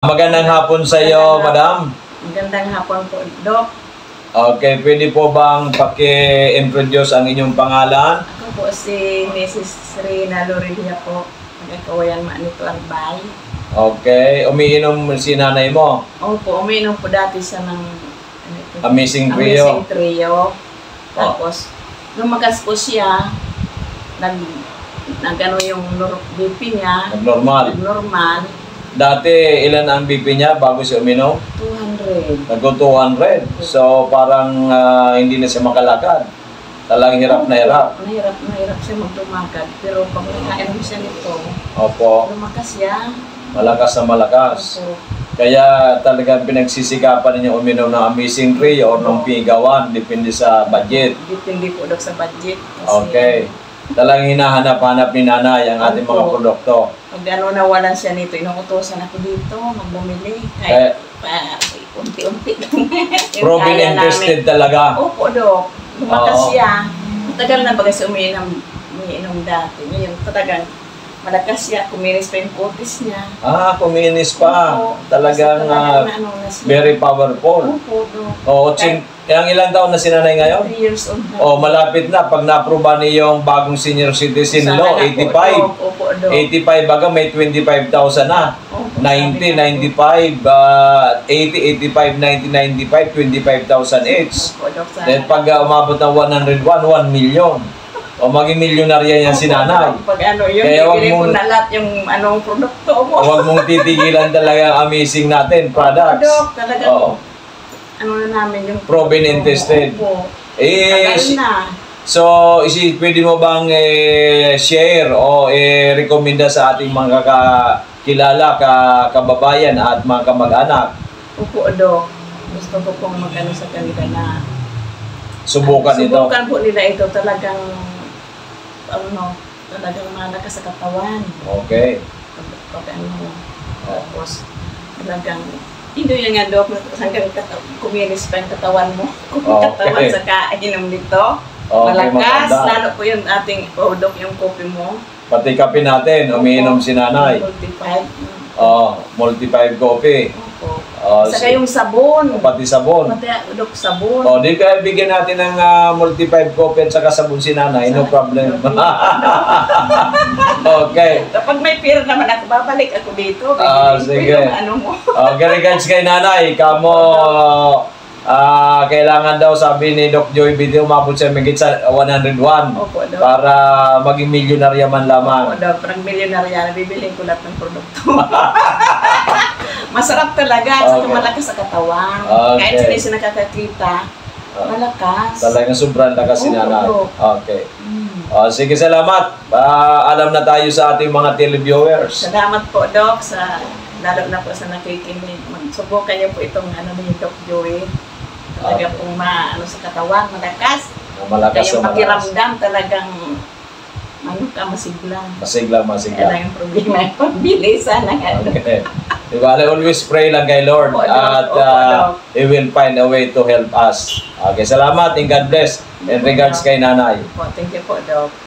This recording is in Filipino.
Magandang hapon sa iyo, madam. Magandang hapon po, Doc. Okay, pwede po bang paki-introduce ang inyong pangalan? Ako po si Mrs. Rina Lorelia po. Nagkakawayan Manito Arbay. Okay, umiinom si nanay mo? Opo, uminom po dati siya ng Amazing Trio. Amazing Trio. Tapos, lumakas po siya, nag-ano yung BP niya. Nag-normal. Normal. Dati, ilan ang BP niya bago siya uminom? 200. Nag-200. So, parang hindi na siya makalakad. Talagang hirap na hirap. Nahirap siya maglumakad. Pero pag nakainom siya nito, Opo. lumakas siya. Malakas na malakas. Opo. Kaya talagang pinagsisikapan ninyo uminom ng Amazing Trio o ng Pigawan, depende sa budget. Depende po daw sa budget. Kasi, Okay. Talagang hinahanap-hanap ni nanay ang ating mga produkto. Pag ano nawalan siya nito, inuutosan ako dito, magbumili. Kahit unti-unti. Proven and tested talaga. Opo, Dok. Lumakas siya. Matagal na baga siya umiinom dati. Ngayon, talagang malakas siya. Kuminis pa yung kutis niya. Kuminis pa. Opo. Talagang very powerful. Opo, Dok. Ang ilang taon na si nanay ngayon? 3 years old na. Malapit na. Pag na-aproba niyong bagong senior citizen law, 85. Opo, Dok. 85 baga may 25,000 na. 90, 95, 80, 85, 90, 95, 25,000 each. Then pag umabot ng 101, 1 million. O maging milyonarya yan si nanay. Pag ano yun, bibili ko na lahat yung anong produkto mo. Huwag mong titigilan talaga ang amazing natin products. Dok, talagang ano na namin yung proven and tested. So, pwede mo bang share o rekomenda sa ating mga kilala, kababayan at mga kamag-anak? Opo, Dok. Gusto ko pong mag-ano sa kanila na subukan ito. Subukan po nila ito. Talagang talagang malakas sa katawan. Okay. Tapos talagang hindi yan nga, Dok, hanggang kuminis pa yung katawan mo. Katawan sa kainom nito. Malakas, lalo po yung ating Dok, yung kopi mo. Pati kape natin, umiinom si nanay. Multi-5 coffee. Saka yung sabon. Pati sabon. Pati, Dok, sabon. Di kaya bigyan natin ng multi-5 coffee at saka sabon si nanay, no problem. Okay. Kapag may pira naman ako, babalik ako dito. Sige. Ano mo. Regards kay nanay, kamo kailangan daw, sabi ni Doc Joy Video, umabot siya magigit sa 101. Opo, Dok. Para maging milyonarya man lamang. Opo, Dok. Parang milyonarya, bibiliin ko lahat ng produkto. Masarap talaga, saka malakas sa katawan. Kahit hindi siya nakakakita, malakas. Talagang sobrang lakas si nanay. Okay. Sige, salamat. Alam na tayo sa ating mga televiewers. Salamat po, Doc, lalo na po sa nakikinig. Subukan niyo po itong ni Doc Joey. Talaga pong sa katawan, malakas. Kayong pakiramdam, talagang masigla. Masigla. Kaya yung problema yung pagbilisan. Okay. Diba, always pray lang kay Lord at He will find a way to help us. Okay, salamat and God bless. And regards kay nanay. Thank you po, Doc.